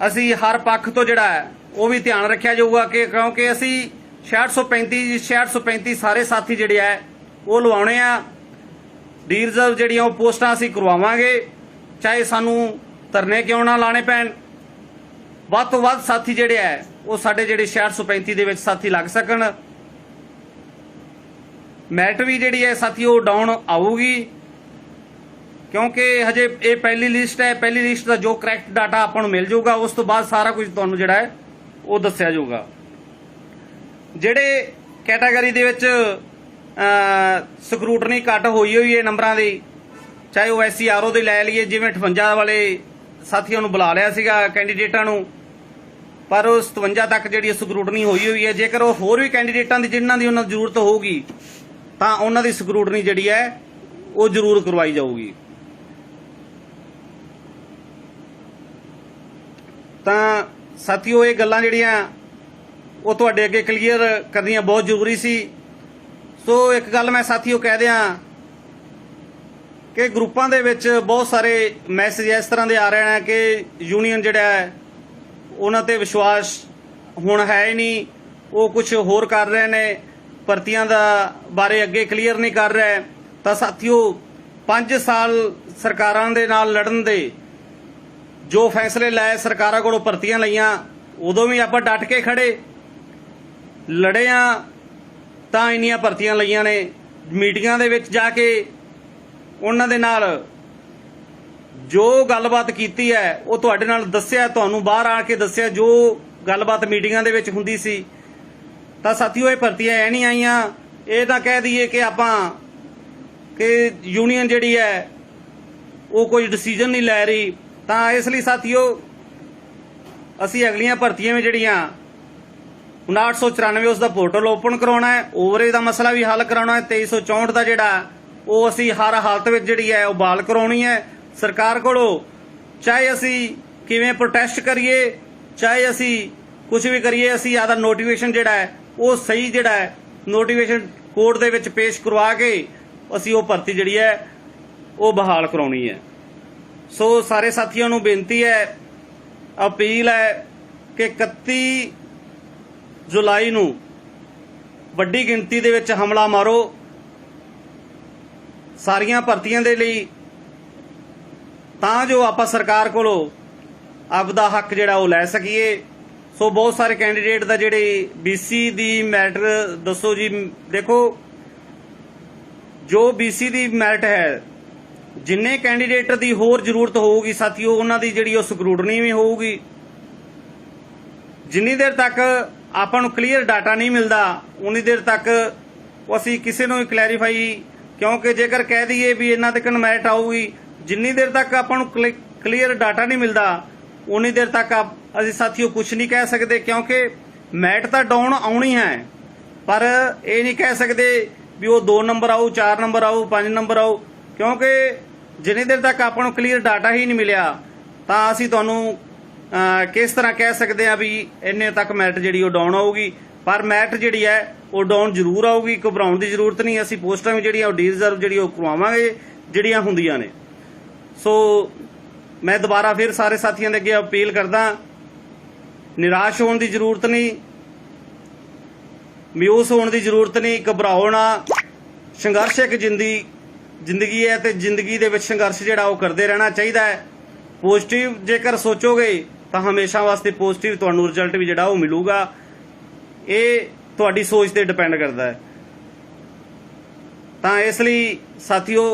ਅਸੀਂ ਹਰ ਪੱਖ ਤੋਂ ਜਿਹੜਾ ਹੈ ਉਹ ਵੀ ਧਿਆਨ ਰੱਖਿਆ ਜਾਊਗਾ ਕਿ ਕਿਉਂਕਿ ਅਸੀਂ 6635 ਸਾਰੇ ਸਾਥੀ ਜਿਹੜੇ ਹੈ ਉਹ ਲਵਾਉਣੇ ਆ। ਡੀ ਰਿਜ਼ਰਵ ਜਿਹੜੀਆਂ ਉਹ ਪੋਸਟਾਂ ਅਸੀਂ ਕਰਵਾਵਾਂਗੇ, ਚਾਹੇ ਸਾਨੂੰ ਧਰਨੇ ਕਿਉਂ ਨਾ ਲਾਣੇ ਪੈਣ। ਵੱਧ ਤੋਂ ਵੱਧ ਸਾਥੀ ਜਿਹੜੇ ਹੈ ਉਹ ਸਾਡੇ ਜਿਹੜੇ 6635 ਦੇ ਵਿੱਚ ਸਾਥੀ ਲੱਗ ਸਕਣ। ਮੈਰਿਟ ਵੀ ਜਿਹੜੀ ਹੈ ਸਾਥੀ ਉਹ ਡਾਊਨ ਆਊਗੀ ਕਿਉਂਕਿ ਹਜੇ ਇਹ ਪਹਿਲੀ ਲਿਸਟ ਹੈ। ਪਹਿਲੀ ਲਿਸਟ ਦਾ ਜੋ ਕਰੈਕਟ ਡਾਟਾ ਆਪਾਂ ਨੂੰ ਮਿਲ ਜਾਊਗਾ ਉਸ ਤੋਂ ਬਾਅਦ ਸਾਰਾ ਕੁਝ ਤੁਹਾਨੂੰ ਜਿਹੜਾ ਹੈ ਉਹ ਦੱਸਿਆ ਜਾਊਗਾ। ਜਿਹੜੇ ਕੈਟਾਗਰੀ ਦੇ ਵਿੱਚ ਸਕਰੂਟਨੀ ਘੱਟ ਹੋਈ ਹੈ ਨੰਬਰਾਂ ਦੀ, ਚਾਹੇ ਉਹ SCRO ਦੇ ਲੈ ਲਈਏ, ਜਿਵੇਂ 58 ਵਾਲੇ ਸਾਥੀਆਂ ਨੂੰ ਬੁਲਾ ਲਿਆ ਸੀਗਾ ਕੈਂਡੀਡੇਟਾਂ ਨੂੰ, ਪਰ ਉਹ 57 ਤੱਕ ਜਿਹੜੀ ਸਕਰੂਟਨੀ ਹੋਈ ਹੈ। ਜੇਕਰ ਉਹ ਹੋਰ ਵੀ ਕੈਂਡੀਡੇਟਾਂ ਦੀ ਜਿਨ੍ਹਾਂ ਦੀ ਉਹਨਾਂ ਨੂੰ ਜ਼ਰੂਰਤ ਹੋਊਗੀ ਤਾਂ ਉਹਨਾਂ ਦੀ ਸਕਰੂਟਨੀ ਜਿਹੜੀ ਹੈ ਉਹ ਜ਼ਰੂਰ ਕਰਵਾਈ ਜਾਊਗੀ। ਤਾਂ ਸਾਥੀਓ ਇਹ ਗੱਲਾਂ ਜਿਹੜੀਆਂ ਉਹ ਤੁਹਾਡੇ ਅੱਗੇ ਕਲੀਅਰ ਕਰਨੀਆਂ ਬਹੁਤ ਜ਼ਰੂਰੀ ਸੀ। ਸੋ ਇੱਕ ਗੱਲ ਮੈਂ ਸਾਥੀਓ ਕਹਿ ਦਿਆਂ ਕਿ ਗਰੁੱਪਾਂ ਦੇ ਵਿੱਚ ਬਹੁਤ ਸਾਰੇ ਮੈਸੇਜ ਇਸ ਤਰ੍ਹਾਂ ਦੇ ਆ ਰਹੇ ਨੇ ਕਿ ਯੂਨੀਅਨ ਜਿਹੜਾ ਹੈ ਉਹਨਾਂ ਤੇ ਵਿਸ਼ਵਾਸ ਹੁਣ ਹੈ ਹੀ ਨਹੀਂ, ਉਹ ਕੁਝ ਹੋਰ ਕਰ ਰਹੇ ਨੇ, ਭਰਤੀਆਂ ਦਾ ਬਾਰੇ ਅੱਗੇ ਕਲੀਅਰ ਨਹੀਂ ਕਰ ਰਹੇ। ਤਾਂ ਸਾਥੀਓ 5 ਸਾਲ ਸਰਕਾਰਾਂ ਦੇ ਨਾਲ ਲੜਨ ਦੇ ਜੋ ਫੈਸਲੇ ਲਏ, ਸਰਕਾਰਾਂ ਕੋਲੋਂ ਭਰਤੀਆਂ ਲਈਆਂ, ਉਦੋਂ ਵੀ ਆਪਾਂ ਡਟ ਕੇ ਖੜੇ ਲੜੇ ਆ ਤਾਂ ਇੰਨੀਆਂ ਭਰਤੀਆਂ ਲਈਆਂ ਨੇ। ਮੀਟਿੰਗਾਂ ਦੇ ਵਿੱਚ ਜਾ ਕੇ ਉਹਨਾਂ ਦੇ ਨਾਲ ਜੋ ਗੱਲਬਾਤ ਕੀਤੀ ਹੈ ਉਹ ਤੁਹਾਡੇ ਨਾਲ ਦੱਸਿਆ, ਤੁਹਾਨੂੰ ਬਾਹਰ ਆ ਕੇ ਦੱਸਿਆ ਜੋ ਗੱਲਬਾਤ ਮੀਟਿੰਗਾਂ ਦੇ ਵਿੱਚ ਹੁੰਦੀ ਸੀ। ਤਾਂ ਸਾਥੀਓ ਇਹ ਭਰਤੀਆਂ ਐ ਨਹੀਂ ਆਈਆਂ ਇਹ ਤਾਂ ਕਹਿ ਦਈਏ ਕਿ ਆਪਾਂ ਕਿ ਯੂਨੀਅਨ ਜਿਹੜੀ ਹੈ ਉਹ ਕੋਈ ਡਿਸੀਜਨ ਨਹੀਂ ਲੈ ਰਹੀ। ਤਾਂ ਇਸ ਲਈ ਸਾਥੀਓ ਅਸੀਂ ਅਗਲੀਆਂ ਭਰਤੀਆਂ ਵਿੱਚ ਜਿਹੜੀਆਂ 5994 ਉਸ ਦਾ ਪੋਰਟਲ ਓਪਨ ਕਰਾਉਣਾ ਹੈ, ਓਵਰੇਜ ਦਾ ਮਸਲਾ ਵੀ ਹੱਲ ਕਰਾਉਣਾ ਹੈ, 2364 ਦਾ ਜਿਹੜਾ ਉਹ ਅਸੀਂ ਹਰ ਹਾਲਤ ਵਿੱਚ ਜਿਹੜੀ ਹੈ ਉਹ ਬਹਾਲ ਕਰਾਉਣੀ ਹੈ ਸਰਕਾਰ ਕੋਲੋਂ। ਚਾਹੇ ਅਸੀਂ ਕਿਵੇਂ ਪ੍ਰੋਟੈਸਟ ਕਰੀਏ, ਚਾਹੇ ਅਸੀਂ ਕੁਝ ਵੀ ਕਰੀਏ, ਅਸੀਂ ਆਦਾ ਨੋਟੀਫਿਕੇਸ਼ਨ ਜਿਹੜਾ ਹੈ ਉਹ ਸਹੀ ਜਿਹੜਾ ਹੈ ਨੋਟੀਫਿਕੇਸ਼ਨ ਕੋਰਟ ਦੇ ਵਿੱਚ ਪੇਸ਼ ਕਰਵਾ ਕੇ ਅਸੀਂ ਉਹ ਭਰਤੀ ਜਿਹੜੀ ਹੈ ਉਹ ਬਹਾਲ ਕਰਾਉਣੀ ਹੈ। ਸੋ ਸਾਰੇ ਸਾਥੀਆਂ ਨੂੰ ਬੇਨਤੀ ਹੈ, ਅਪੀਲ ਹੈ ਕਿ 31 ਜੁਲਾਈ ਨੂੰ ਵੱਡੀ ਗਿਣਤੀ ਦੇ ਵਿੱਚ ਹਮਲਾ ਮਾਰੋ ਸਾਰੀਆਂ ਭਰਤੀਆਂ ਦੇ ਲਈ, ਤਾਂ ਜੋ ਆਪਾਂ ਸਰਕਾਰ ਕੋਲੋਂ ਆਪਦਾ ਹੱਕ ਜਿਹੜਾ ਉਹ ਲੈ ਸਕੀਏ। ਸੋ ਬਹੁਤ ਸਾਰੇ ਕੈਂਡੀਡੇਟ ਦਾ ਜਿਹੜੇ BC ਦੀ ਮੈਰਿਟ ਦੱਸੋ ਜੀ। ਦੇਖੋ ਜੋ BC ਦੀ ਮੈਰਿਟ ਹੈ, ਜਿੰਨੇ ਕੈਂਡੀਡੇਟ ਦੀ ਹੋਰ ਜ਼ਰੂਰਤ ਹੋਊਗੀ ਸਾਥੀਓ ਉਹਨਾਂ ਦੀ ਜਿਹੜੀ ਉਹ ਸਕਰੂਟਨੀ ਵੀ ਹੋਊਗੀ। ਜਿੰਨੀ ਦੇਰ ਤੱਕ ਆਪਾਂ ਨੂੰ ਕਲੀਅਰ ਡਾਟਾ ਨਹੀਂ ਮਿਲਦਾ ਉਨੀ ਦੇਰ ਤੱਕ ਅਸੀਂ ਕਿਸੇ ਨੂੰ ਕਲੈਰੀਫਾਈ, ਕਿਉਂਕਿ ਜੇਕਰ ਕਹਿ ਦਈਏ ਵੀ ਇਹਨਾਂ ਤੇ ਮੈਰਿਟ ਆਊਗੀ, ਜਿੰਨੀ ਦੇਰ ਤੱਕ ਆਪਾਂ ਨੂੰ ਕਲੀਅਰ ਡਾਟਾ ਨਹੀਂ ਮਿਲਦਾ ਉਨੀ ਦੇਰ ਤੱਕ ਅਸੀਂ ਸਾਥੀਓ ਕੁਝ ਨਹੀਂ ਕਹਿ ਸਕਦੇ, ਕਿਉਂਕਿ ਮੈਰਿਟ ਤਾਂ ਡਾਊਨ ਆਉਣੀ ਹੈ। पर ये नहीं कह सकते भी वो 2 नंबर आऊ, 4 नंबर आऊ, 5 नंबर आऊ, क्योंकि जिन्नी देर तक ਆਪਾਂ ਨੂੰ क्लीयर डाटा ही नहीं मिलिया ਤਾਂ ਅਸੀਂ ਤੁਹਾਨੂੰ किस तरह कह सकते हैं भी इन्ने तक मैरिट जी डाउन आऊगी। पर मैरिट जी है वो डाउन जरूर आऊगी, घबराउण की जरूरत नहीं। असी पोस्टां भी जी डी रिजर्व जी करवावांगे जिहड़ियां हुंदियां ने। सो मैं दोबारा फिर सारे साथियों के अगे अपील करदा, निराश होने की जरूरत नहीं, मायूस होने की जरूरत नहीं, घबराओ ना। संघर्ष एक जिंदगी है तो जिंदगी दे विच संघर्ष जिहड़ा वो करते रहना चाहिए है। पॉजिटिव जेकर सोचोगे तो हमेशा वास्ते पॉजिटिव तुहानू रिजल्ट भी जिहड़ा वो मिलूगा। ये तुहाडी सोच ते डिपेंड करता है। तो इसलिए साथियों,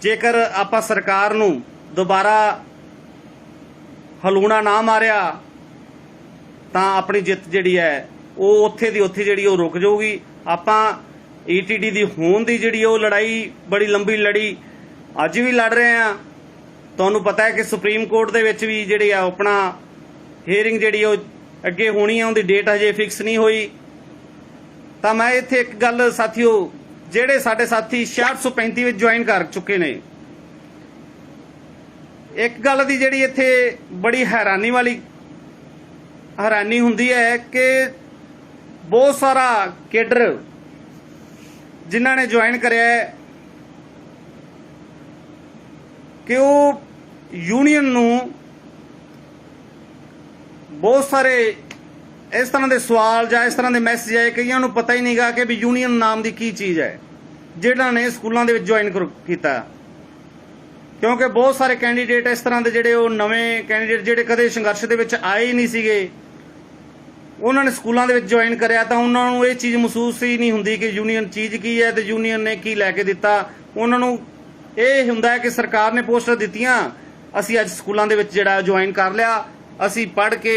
जेकर आपां सरकार नू दोबारा हलूणा ना मारिया तो अपनी जित जिहड़ी है वो उत्थे दी उत्थे जिहड़ी वो रुक जाऊगी। आपां ईटीटी दी होण दी जिहड़ी वो लड़ाई बड़ी लंबी लड़ी, अज भी लड़ रहे हैं। तुहानू पता है कि सुप्रीम कोर्ट दे विच भी जिहड़ी आ अपना हेयरिंग जिहड़ी वो अगे होनी है, उहदी डेट अजे फिक्स नहीं हुई। तो मैं इत्थे एक गल साथियों, जिहड़े साडे साथी 6635 विच ज्वाइन कर चुके ने, एक गल दी जिहड़ी इत्थे बड़ी हैरानी हुंदी है कि बहुत सारा केडर जिन्हां ने ज्वाइन करिया है कि वो यूनियन नू बहुत सारे इस तरह के सवाल या इस तरह के मैसेज आए, कईयां नू पता ही नहीं गा कि भी यूनियन नाम की की चीज़ है जिन्हां ने स्कूलों दे विच ज्वाइन किया। क्योंकि बहुत सारे कैंडीडेट इस तरह के जिहड़े वो नवें कैंडीडेट जिहड़े कदे संघर्ष दे विच आए ही नहीं सीगे, उन्होंने स्कूलों दे विच ज्वाइन करिया तो उन्होंने ये चीज़ महसूस ही नहीं हुंदी कि यूनियन चीज़ की है तो यूनियन ने की लैके दिता। उन्होंने ये हुंदा है कि सरकार ने पोस्टर दित्तियां, असी अज स्कूलों दे विच जिहड़ा ज्वाइन कर लिया, असी पढ़ के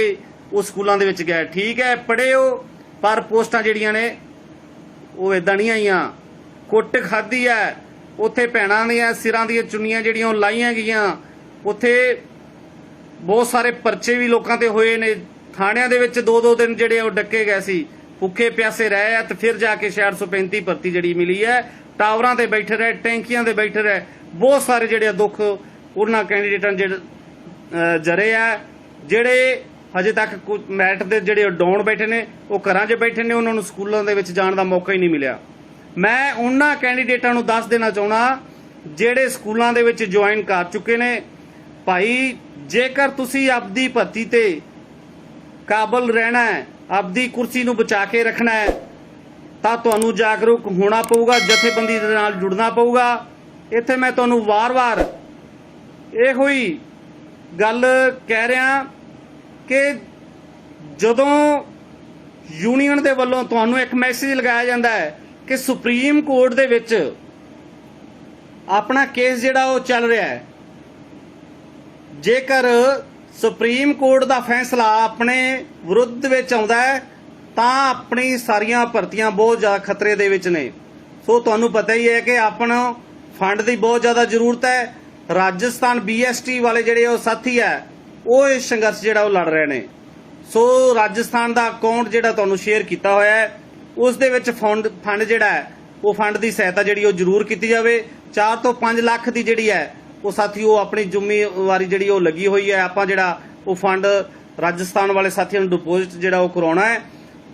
उस स्कूलों दे विच गए। ठीक है, पढ़े हो, पर पोस्टां जिहड़ियां ने वो इदां नहीं आईयां। कुट खाधी है, उत्थे भैणां दियां सिरां दियां चुन्नियां जिहड़ियां लाईयां गईयां, उत्थे बहुत सारे परचे भी लोकां ते होए ने। थाणियां दे विच 2-2 दिन जिहड़े वो डके गए सी, भुखे प्यासे रहे आ, तो फिर जाके 6635 भर्ती जिहड़ी मिली है। टावरां ते बैठे रहे, टैंकियां ते बैठे रहे, बहुत सारे जिहड़े दुख उन्हां कैंडीडेटां जिहड़े जरे आ, जिहड़े हजे तक मैरिट दे जिहड़े डाउन बैठे ने, वो घरां 'च बैठे ने, उन्हां नूं स्कूलों दे विच जाण दा मौका ही नहीं मिलिया। मैं उन्हां कैंडीडेटां नूं दस देना चाहुंदा जिहड़े स्कूलों दे विच ज्वाइन कर चुके ने, भाई जेकर तुसीं आपदी भर्ती ते काबल रहना है, आपदी कुर्सी नूं बचा के रखना है, तो तुहानूं जागरूक होना पऊगा, जथेबंदी दे नाल जुड़ना पऊगा। इत्थे मैं तुहानूं वार-वार इहो ही गल कह रहा कि जदों यूनियन दे वल्लों तुहानूं एक मैसेज लगाया जाता है कि सुप्रीम कोर्ट दे विच अपना केस जिहड़ा वो चल रहा है, जेकर सुप्रीम कोर्ट का फैसला अपने विरुद्ध विच आउंदा है तां अपनी सारियां भर्तियां बहुत ज़्यादा खतरे दे विच ने। सो तुहानूं पता ही है कि अपना फंड की बहुत ज़्यादा जरूरत है। राजस्थान BST वाले जिहड़े वो साथी है, वो इस संघर्ष जिहड़ा वो लड़ रहे ने। सो राजस्थान का अकाउंट जिहड़ा तुहानूं शेयर किया होया है, उस दे विच फंड जिहड़ा है वो फंड की सहायता जिहड़ी वो जरूर की जाए। 4 तो 5 लाख की जिहड़ी है वो साथियों अपनी जिम्मेवारी जिहड़ी वो लगी हुई है। आपां जिहड़ा वो फंड राजस्थान वाले साथियों नूं डिपोजिट जिहड़ा वो करवाउणा है।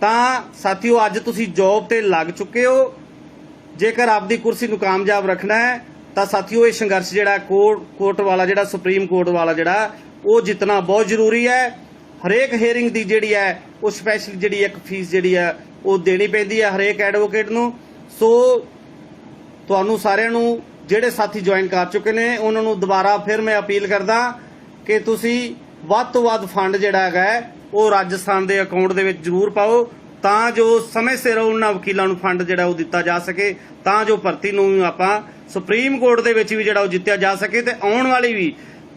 तां साथियों अज तुसीं जॉब ते लग चुके हो, जेकर आपदी कुर्सी नूं कामयाब रखना है तो साथियों ये संघर्ष जिहड़ा कोर्ट वाला जिहड़ा सुप्रीम कोर्ट वाला जिहड़ा वो जितना बहुत जरूरी है। हरेक हेयरिंग दी जिहड़ी है वो स्पैशल जिहड़ी एक फीस जिहड़ी है वो देनी पैंदी है हरेक एडवोकेट नूं। सो तुहानूं सारिआं नूं जिहड़े साथी ज्वाइन कर चुके ने उन्हां नूं दोबारा फिर मैं अपील करदा कि तुसीं वध तो वध फंड जिहड़ा हैगा वो राजस्थान दे अकाउंट दे विच जरूर पाओ, तां जो समय सिर उन्हां वकीलां नूं फंड जिहड़ा वो दित्ता जा सके, तां जो भर्ती नूं आपां सुप्रीम कोर्ट दे विच भी जिहड़ा वो जित्तिया जा सके ते आउण वाली भी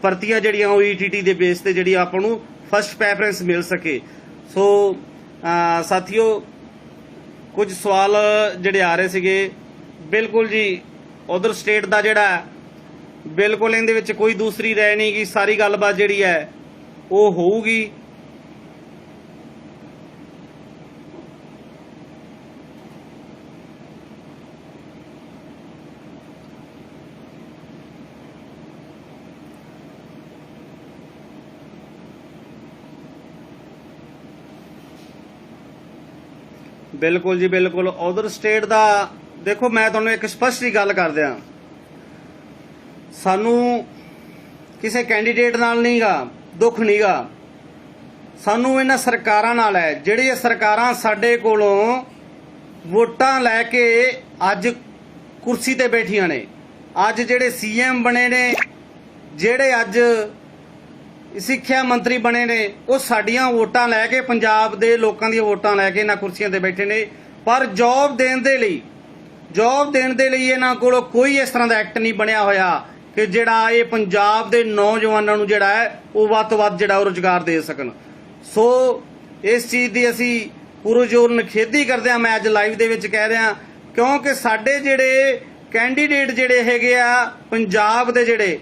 भर्तियां जिहड़ियां वो ETT दे बेस ते जिहड़ी आपां नूं फस्ट प्रेफरेंस मिल सके। सो साथियों कुछ सवाल जिहड़े आ रहे सीगे, बिल्कुल जी उधर स्टेट का जिहड़ा बिल्कुल इहदे विच कोई दूसरी राय नहीं कि सारी गलबात जिहड़ी है वो होऊगी। ਬਿਲਕੁਲ ਜੀ ਬਿਲकुल। ਉਧਰ ਸਟੇਟ ਦਾ ਦੇਖੋ, ਮੈਂ ਤੁਹਾਨੂੰ ਇੱਕ ਸਪਸ਼ਟ ਹੀ ਗੱਲ ਕਰ ਦਿਆਂ, ਸਾਨੂੰ ਕਿਸੇ ਕੈਂਡੀਡੇਟ ਨਾਲ ਨਹੀਂਗਾ ਦੁੱਖ ਨਹੀਂਗਾ, ਸਾਨੂੰ ਇਹਨਾਂ ਸਰਕਾਰਾਂ ਨਾਲ ਹੈ। ਜਿਹੜੀਆਂ ਸਰਕਾਰਾਂ ਸਾਡੇ ਕੋਲੋਂ ਵੋਟਾਂ ਲੈ ਕੇ ਅੱਜ ਕੁਰਸੀ ਤੇ ਬੈਠੀਆਂ ਨੇ, ਅੱਜ ਜਿਹੜੇ ਸੀਐਮ ਬਣੇ ਨੇ, ਜਿਹੜੇ ਅੱਜ ਸਿੱਖਿਆ ਮੰਤਰੀ ਬਣੇ ਨੇ, ਉਹ ਸਾਡੀਆਂ ਵੋਟਾਂ ਲੈ ਕੇ, ਪੰਜਾਬ ਦੇ ਲੋਕਾਂ ਦੀਆਂ ਵੋਟਾਂ ਲੈ ਕੇ ਇਹਨਾਂ ਕੁਰਸੀਆਂ ਤੇ ਬੈਠੇ ਨੇ। ਪਰ ਜੌਬ ਦੇਣ ਦੇ ਲਈ ਇਹਨਾਂ ਕੋਲ ਕੋਈ ਇਸ ਤਰ੍ਹਾਂ ਦਾ ਐਕਟ ਨਹੀਂ ਬਣਿਆ ਹੋਇਆ ਕਿ ਜਿਹੜਾ ਇਹ ਪੰਜਾਬ ਦੇ ਨੌਜਵਾਨਾਂ ਨੂੰ ਜਿਹੜਾ ਹੈ ਉਹ ਵੱਧ ਤੋਂ ਵੱਧ ਜਿਹੜਾ ਉਹ ਰੁਜ਼ਗਾਰ ਦੇ ਸਕਣ। ਸੋ ਇਸ ਚੀਜ਼ ਦੀ ਅਸੀਂ ਪੁਰਜ਼ੋਰ ਨਿਖੇਧੀ ਕਰਦੇ ਹਾਂ। ਮੈਂ ਅੱਜ ਲਾਈਵ ਦੇ ਵਿੱਚ ਕਹਿ ਰਿਹਾ, ਕਿਉਂਕਿ ਸਾਡੇ ਜਿਹੜੇ ਕੈਂਡੀਡੇਟ ਜਿਹੜੇ ਹੈਗੇ ਆ ਪੰਜਾਬ ਦੇ, ਜਿਹੜੇ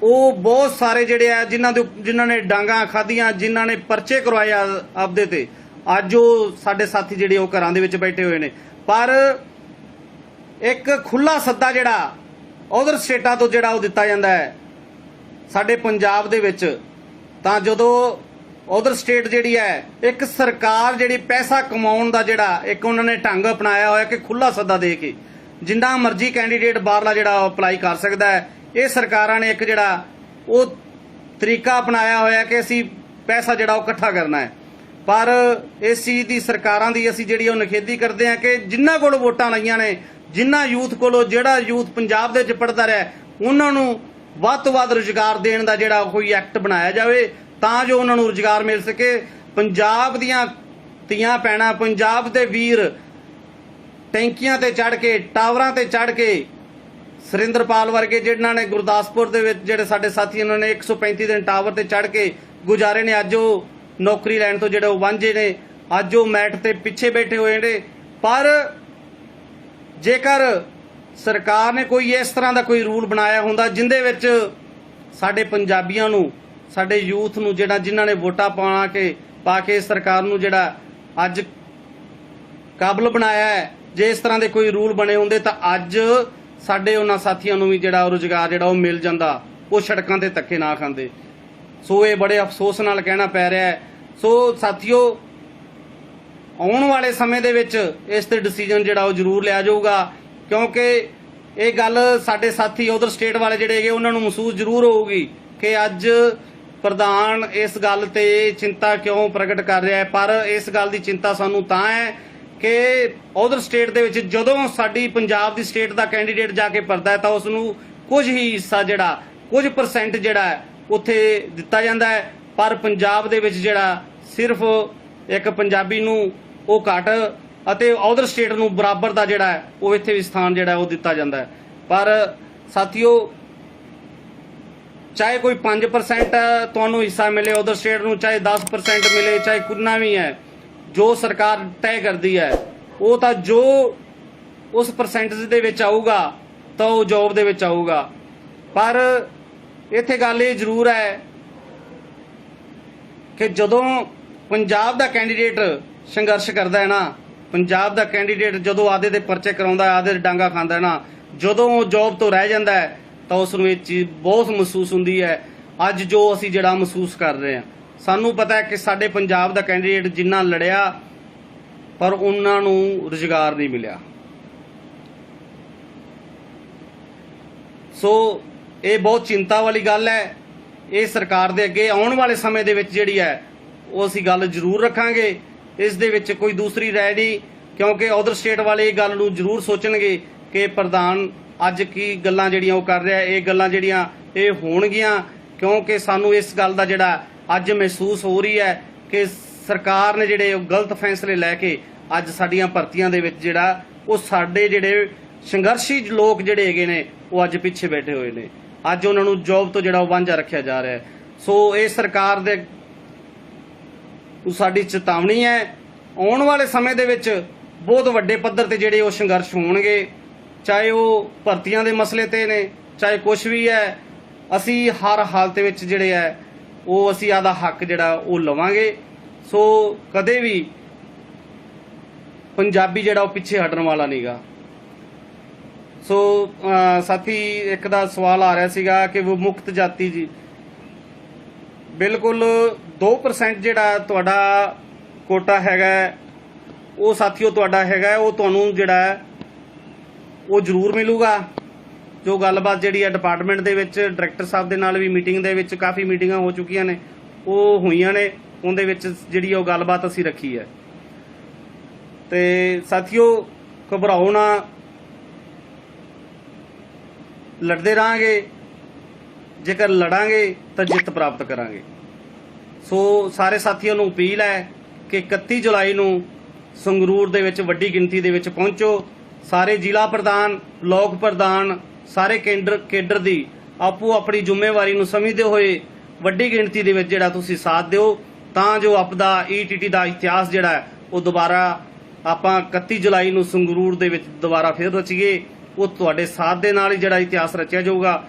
ਉਹ ਬਹੁਤ ਸਾਰੇ ਜਿਹੜੇ ਆ ਜਿਨ੍ਹਾਂ ਨੇ ਡਾਂਗਾ ਖਾਧੀਆਂ, ਜਿਨ੍ਹਾਂ ਨੇ ਪਰਚੇ ਕਰਵਾਏ ਆਪਦੇ ਤੇ, ਅੱਜ ਉਹ ਸਾਡੇ ਸਾਥੀ ਜਿਹੜੇ ਉਹ ਘਰਾਂ ਦੇ ਵਿੱਚ ਬੈਠੇ ਹੋਏ ਨੇ। ਪਰ ਇੱਕ ਖੁੱਲਾ ਸੱਦਾ ਜਿਹੜਾ ਉਧਰ ਸਟੇਟਾਂ ਤੋਂ ਜਿਹੜਾ ਉਹ ਦਿੱਤਾ ਜਾਂਦਾ ਹੈ ਸਾਡੇ ਪੰਜਾਬ ਦੇ ਵਿੱਚ, ਤਾਂ ਜਦੋਂ ਉਧਰ ਸਟੇਟ ਜਿਹੜੀ ਹੈ, ਇੱਕ ਸਰਕਾਰ ਜਿਹੜੀ ਪੈਸਾ ਕਮਾਉਣ ਦਾ ਜਿਹੜਾ ਇੱਕ ਉਹਨਾਂ ਨੇ ਢੰਗ ਅਪਣਾਇਆ ਹੋਇਆ ਕਿ ਖੁੱਲਾ ਸੱਦਾ ਦੇ ਕੇ ਜਿੰਨਾ ਮਰਜ਼ੀ ਕੈਂਡੀਡੇਟ ਬਾਹਰਲਾ ਜਿਹੜਾ ਅਪਲਾਈ ਕਰ ਸਕਦਾ ਹੈ। ਇਹ ਸਰਕਾਰਾਂ ਨੇ ਇੱਕ ਜਿਹੜਾ ਉਹ ਤਰੀਕਾ ਅਪਣਾਇਆ ਹੋਇਆ ਕਿ ਅਸੀਂ ਪੈਸਾ ਜਿਹੜਾ ਉਹ ਇਕੱਠਾ ਕਰਨਾ ਹੈ। ਪਰ ਇਸ ਚੀਜ਼ ਦੀ ਸਰਕਾਰਾਂ ਦੀ ਅਸੀਂ ਜਿਹੜੀ ਉਹ ਨਿਖੇਧੀ ਕਰਦੇ ਹਾਂ ਕਿ ਜਿਨ੍ਹਾਂ ਕੋਲ ਵੋਟਾਂ ਲਈਆਂ ਨੇ, ਜਿਨ੍ਹਾਂ ਯੂਥ ਕੋਲੋਂ, ਜਿਹੜਾ ਯੂਥ ਪੰਜਾਬ ਦੇ ਵਿੱਚ ਪੜ੍ਹਦਾ ਰਿਹਾ, ਉਹਨਾਂ ਨੂੰ ਵੱਧ ਤੋਂ ਵੱਧ ਰੁਜ਼ਗਾਰ ਦੇਣ ਦਾ ਜਿਹੜਾ ਕੋਈ ਐਕਟ ਬਣਾਇਆ ਜਾਵੇ ਤਾਂ ਜੋ ਉਹਨਾਂ ਨੂੰ ਰੁਜ਼ਗਾਰ ਮਿਲ ਸਕੇ। ਪੰਜਾਬ ਦੀਆਂ ਧੀਆਂ ਭੈਣਾਂ, ਪੰਜਾਬ ਦੇ ਵੀਰ ਟੈਂਕੀਆਂ ਤੇ ਚੜ੍ਹ ਕੇ, ਟਾਵਰਾਂ ਤੇ ਚੜ੍ਹ ਕੇ, ਸੁਰਿੰਦਰਪਾਲ ਵਰਗੇ ਜਿਨ੍ਹਾਂ ਨੇ ਗੁਰਦਾਸਪੁਰ ਦੇ ਵਿੱਚ ਜਿਹੜੇ ਸਾਡੇ ਸਾਥੀ, ਉਹਨਾਂ ਨੇ 135 ਦਿਨ ਟਾਵਰ ਤੇ ਚੜ੍ਹ ਕੇ ਗੁਜ਼ਾਰੇ ਨੇ। ਅੱਜ ਉਹ ਨੌਕਰੀ ਲੈਣ ਤੋਂ ਜਿਹੜੇ ਉਹ ਵਾਂਝੇ ਨੇ, ਅੱਜ ਉਹ ਮੈਟ ਤੇ ਪਿੱਛੇ ਬੈਠੇ ਹੋਏ ਨੇ। ਪਰ ਜੇਕਰ ਸਰਕਾਰ ਨੇ ਕੋਈ ਇਸ ਤਰ੍ਹਾਂ ਦਾ ਕੋਈ ਰੂਲ ਬਣਾਇਆ ਹੁੰਦਾ ਜਿੰਦੇ ਵਿੱਚ ਸਾਡੇ ਪੰਜਾਬੀਆਂ ਨੂੰ, ਸਾਡੇ ਯੂਥ ਨੂੰ, ਜਿਹੜਾ ਜਿਨ੍ਹਾਂ ਨੇ ਵੋਟਾਂ ਪਾ ਕੇ ਸਰਕਾਰ ਨੂੰ ਜਿਹੜਾ ਅੱਜ ਕਾਬਲ ਬਣਾਇਆ ਹੈ, ਜੇ ਇਸ ਤਰ੍ਹਾਂ ਦੇ ਕੋਈ ਰੂਲ ਬਣੇ ਹੁੰਦੇ ਤਾਂ ਅੱਜ ਸਾਡੇ ਉਹਨਾਂ ਸਾਥੀਆਂ ਨੂੰ ਵੀ ਜਿਹੜਾ ਰੁਜ਼ਗਾਰ ਜਿਹੜਾ ਉਹ ਮਿਲ ਜਾਂਦਾ, ਉਹ ਸੜਕਾਂ ਤੇ ਧੱਕੇ ਨਾ ਖਾਂਦੇ। ਸੋ ਇਹ ਬੜੇ ਅਫਸੋਸ ਨਾਲ ਕਹਿਣਾ ਪੈ ਰਿਹਾ ਹੈ। ਸੋ ਸਾਥੀਓ, ਆਉਣ ਵਾਲੇ ਸਮੇਂ ਦੇ ਵਿੱਚ ਇਸ ਤੇ ਡਿਸੀਜਨ ਜਿਹੜਾ ਉਹ ਜ਼ਰੂਰ ਲਿਆ ਜਾਊਗਾ, ਕਿਉਂਕਿ ਇਹ ਗੱਲ ਸਾਡੇ ਸਾਥੀ ਉਧਰ ਸਟੇਟ ਵਾਲੇ ਜਿਹੜੇ ਹੈਗੇ ਉਹਨਾਂ ਨੂੰ ਮਹਿਸੂਸ ਜ਼ਰੂਰ ਹੋਊਗੀ ਕਿ ਅੱਜ ਪ੍ਰਧਾਨ ਇਸ ਗੱਲ ਤੇ ਚਿੰਤਾ ਕਿਉਂ ਪ੍ਰਗਟ ਕਰ ਰਿਹਾ ਹੈ। ਪਰ ਇਸ ਗੱਲ ਦੀ ਚਿੰਤਾ ਸਾਨੂੰ ਤਾਂ ਹੈ ਕਿ ਉਧਰ ਸਟੇਟ ਦੇ ਵਿੱਚ ਜਦੋਂ ਸਾਡੀ ਪੰਜਾਬ ਦੀ ਸਟੇਟ ਦਾ ਕੈਂਡੀਡੇਟ ਜਾ ਕੇ ਭਰਦਾ ਹੈ ਤਾਂ ਉਸ ਨੂੰ ਕੁਝ ਹੀ ਹਿੱਸਾ ਜਿਹੜਾ, ਕੁਝ % ਜਿਹੜਾ ਉੱਥੇ ਦਿੱਤਾ ਜਾਂਦਾ ਹੈ। ਪਰ ਪੰਜਾਬ ਦੇ ਵਿੱਚ ਜਿਹੜਾ ਸਿਰਫ ਇੱਕ ਪੰਜਾਬੀ ਨੂੰ ਉਹ ਘੱਟ ਅਤੇ ਉਧਰ ਸਟੇਟ ਨੂੰ ਬਰਾਬਰ ਦਾ ਜਿਹੜਾ ਉਹ ਇੱਥੇ ਵੀ ਸਥਾਨ ਜਿਹੜਾ ਉਹ ਦਿੱਤਾ ਜਾਂਦਾ ਹੈ। ਪਰ ਸਾਥੀਓ, ਚਾਹੇ ਕੋਈ 5% ਤੁਹਾਨੂੰ ਹਿੱਸਾ ਮਿਲੇ ਉਧਰ ਸਟੇਟ ਨੂੰ, ਚਾਹੇ 10% ਮਿਲੇ, ਚਾਹੇ ਕਿੰਨਾ ਵੀ ਹੈ, ਜੋ ਸਰਕਾਰ ਤੈਅ ਕਰਦੀ ਹੈ ਉਹ ਤਾਂ ਜੋ ਉਸ % ਦੇ ਵਿੱਚ ਆਊਗਾ ਤਾਂ ਉਹ ਜੋਬ ਦੇ ਵਿੱਚ ਆਊਗਾ। ਪਰ ਇੱਥੇ ਗੱਲ ਇਹ ਜ਼ਰੂਰ ਹੈ ਕਿ ਜਦੋਂ ਪੰਜਾਬ ਦਾ ਕੈਂਡੀਡੇਟ ਸੰਘਰਸ਼ ਕਰਦਾ ਹੈ ਨਾ, ਪੰਜਾਬ ਦਾ ਕੈਂਡੀਡੇਟ ਜਦੋਂ ਆਦੇ ਦੇ ਪਰਚੇ ਕਰਾਉਂਦਾ ਹੈ, ਆਦੇ ਡਾਂਗਾ ਖਾਂਦਾ ਹੈ ਨਾ, ਜਦੋਂ ਉਹ ਜੋਬ ਤੋਂ ਰਹਿ ਜਾਂਦਾ ਹੈ ਤਾਂ ਉਸ ਨੂੰ ਇਹ ਚੀਜ਼ ਬਹੁਤ ਮਹਿਸੂਸ ਹੁੰਦੀ ਹੈ। ਅੱਜ ਜੋ ਅਸੀਂ ਜਿਹੜਾ ਮਹਿਸੂਸ ਕਰ ਰਹੇ ਹਾਂ, ਸਾਨੂੰ ਪਤਾ ਹੈ ਕਿ ਸਾਡੇ ਪੰਜਾਬ ਦਾ ਕੈਂਡੀਡੇਟ ਜਿੰਨਾ ਲੜਿਆ ਪਰ ਉਹਨਾਂ ਨੂੰ ਰੁਜ਼ਗਾਰ ਨਹੀਂ ਮਿਲਿਆ। ਸੋ ਇਹ ਬਹੁਤ ਚਿੰਤਾ ਵਾਲੀ ਗੱਲ ਹੈ। ਇਹ ਸਰਕਾਰ ਦੇ ਅੱਗੇ ਆਉਣ ਵਾਲੇ ਸਮੇਂ ਦੇ ਵਿੱਚ ਜਿਹੜੀ ਹੈ ਉਹ ਅਸੀਂ ਗੱਲ ਜ਼ਰੂਰ ਰੱਖਾਂਗੇ। ਇਸ ਦੇ ਵਿੱਚ ਕੋਈ ਦੂਸਰੀ ਰਾਏ ਨਹੀਂ, ਕਿਉਂਕਿ ਉਧਰ ਸਟੇਟ ਵਾਲੇ ਇਹ ਗੱਲ ਨੂੰ ਜ਼ਰੂਰ ਸੋਚਣਗੇ ਕਿ ਪ੍ਰਧਾਨ ਅੱਜ ਕੀ ਗੱਲਾਂ ਜਿਹੜੀਆਂ ਉਹ ਕਰ ਰਿਹਾ, ਇਹ ਗੱਲਾਂ ਜਿਹੜੀਆਂ ਇਹ ਹੋਣਗੀਆਂ, ਕਿਉਂਕਿ ਸਾਨੂੰ ਇਸ ਗੱਲ ਦਾ ਜਿਹੜਾ ਅੱਜ ਮਹਿਸੂਸ ਹੋ ਰਹੀ ਹੈ ਕਿ ਸਰਕਾਰ ਨੇ ਜਿਹੜੇ ਗਲਤ ਫੈਸਲੇ ਲੈ ਕੇ ਅੱਜ ਸਾਡੀਆਂ ਭਰਤੀਆਂ ਦੇ ਵਿੱਚ ਜਿਹੜਾ ਉਹ ਸਾਡੇ ਜਿਹੜੇ ਸੰਘਰਸ਼ੀ ਲੋਕ ਜਿਹੜੇ ਹੈਗੇ ਨੇ ਉਹ ਅੱਜ ਪਿੱਛੇ ਬੈਠੇ ਹੋਏ ਨੇ। ਅੱਜ ਉਹਨਾਂ ਨੂੰ ਜੋਬ ਤੋਂ ਜਿਹੜਾ ਉਹ ਵਾਂਝਾ ਰੱਖਿਆ ਜਾ ਰਿਹਾ ਹੈ। ਸੋ ਇਹ ਸਰਕਾਰ ਦੇ ਸਾਡੀ ਚੇਤਾਵਨੀ ਹੈ। ਆਉਣ ਵਾਲੇ ਸਮੇਂ ਦੇ ਵਿੱਚ ਬਹੁਤ ਵੱਡੇ ਪੱਧਰ ਤੇ ਜਿਹੜੇ ਉਹ ਸੰਘਰਸ਼ ਹੋਣਗੇ, ਚਾਹੇ ਉਹ ਭਰਤੀਆਂ ਦੇ ਮਸਲੇ ਤੇ ਨੇ, ਚਾਹੇ ਕੁਝ ਵੀ ਹੈ। ਅਸੀਂ ਹਰ ਹਾਲਤ ਵਿੱਚ ਜਿਹੜੇ ਹੈ ਉਹ ਅਸੀਂ ਆਦਾ ਹੱਕ ਜਿਹੜਾ ਉਹ ਲਵਾਂਗੇ। ਸੋ ਕਦੇ ਵੀ ਪੰਜਾਬੀ ਜਿਹੜਾ ਉਹ ਪਿੱਛੇ ਹਟਣ ਵਾਲਾ ਨਹੀਂਗਾ। ਸੋ ਸਾਥੀ ਇੱਕ ਦਾ ਸਵਾਲ ਆ ਰਿਹਾ ਸੀਗਾ ਕਿ ਉਹ ਮੁਕਤ ਜਾਤੀ ਜੀ, ਬਿਲਕੁਲ 2% ਜਿਹੜਾ ਤੁਹਾਡਾ ਕੋਟਾ ਹੈਗਾ ਉਹ ਸਾਥੀਓ ਤੁਹਾਡਾ ਹੈਗਾ, ਉਹ ਤੁਹਾਨੂੰ ਜਿਹੜਾ ਹੈ ਉਹ ਜ਼ਰੂਰ ਮਿਲੂਗਾ। ਜੋ ਗੱਲਬਾਤ ਜਿਹੜੀ ਹੈ ਡਿਪਾਰਟਮੈਂਟ ਦੇ ਵਿੱਚ ਡਾਇਰੈਕਟਰ ਸਾਹਿਬ ਦੇ ਨਾਲ ਵੀ ਮੀਟਿੰਗ ਦੇ ਵਿੱਚ ਕਾਫੀ ਮੀਟਿੰਗਾਂ ਹੋ ਚੁੱਕੀਆਂ ਨੇ, ਉਹ ਹੋਈਆਂ ਨੇ, ਉਹਦੇ ਵਿੱਚ ਜਿਹੜੀ ਉਹ ਗੱਲਬਾਤ ਅਸੀਂ ਰੱਖੀ ਹੈ। ਤੇ ਸਾਥੀਓ ਘਬਰਾਓ ਨਾ, ਲੜਦੇ ਰਹਾਂਗੇ, ਜੇਕਰ ਲੜਾਂਗੇ ਤਾਂ ਜਿੱਤ ਪ੍ਰਾਪਤ ਕਰਾਂਗੇ। ਸੋ ਸਾਰੇ ਸਾਥੀਆਂ ਨੂੰ ਅਪੀਲ ਹੈ ਕਿ 31 ਜੁਲਾਈ ਨੂੰ ਸੰਗਰੂਰ ਦੇ ਵਿੱਚ ਵੱਡੀ ਗਿਣਤੀ ਦੇ ਵਿੱਚ ਪਹੁੰਚੋ। ਸਾਰੇ ਜ਼ਿਲ੍ਹਾ ਪ੍ਰਧਾਨ, ਬਲਾਕ ਪ੍ਰਧਾਨ, ਸਾਰੇ ਕੇਡਰ ਦੀ ਆਪੋ ਆਪਣੀ ਜ਼ਿੰਮੇਵਾਰੀ ਨੂੰ ਸਮਝਦੇ ਹੋਏ ਵੱਡੀ ਗਿਣਤੀ ਦੇ ਵਿੱਚ ਜਿਹੜਾ ਤੁਸੀਂ ਸਾਥ ਦਿਓ, ਤਾਂ ਜੋ ਆਪਦਾ ETT ਦਾ ਇਤਿਹਾਸ ਜਿਹੜਾ ਹੈ ਉਹ ਦੁਬਾਰਾ ਆਪਾਂ 31 ਜੁਲਾਈ ਨੂੰ ਸੰਗਰੂਰ ਦੇ ਵਿੱਚ ਦੁਬਾਰਾ ਫਿਰ ਰਚੀਏ। ਉਹ ਤੁਹਾਡੇ ਸਾਥ ਦੇ ਨਾਲ ਹੀ ਜਿਹੜਾ ਇਤਿਹਾਸ ਰਚਿਆ ਜਾਊਗਾ।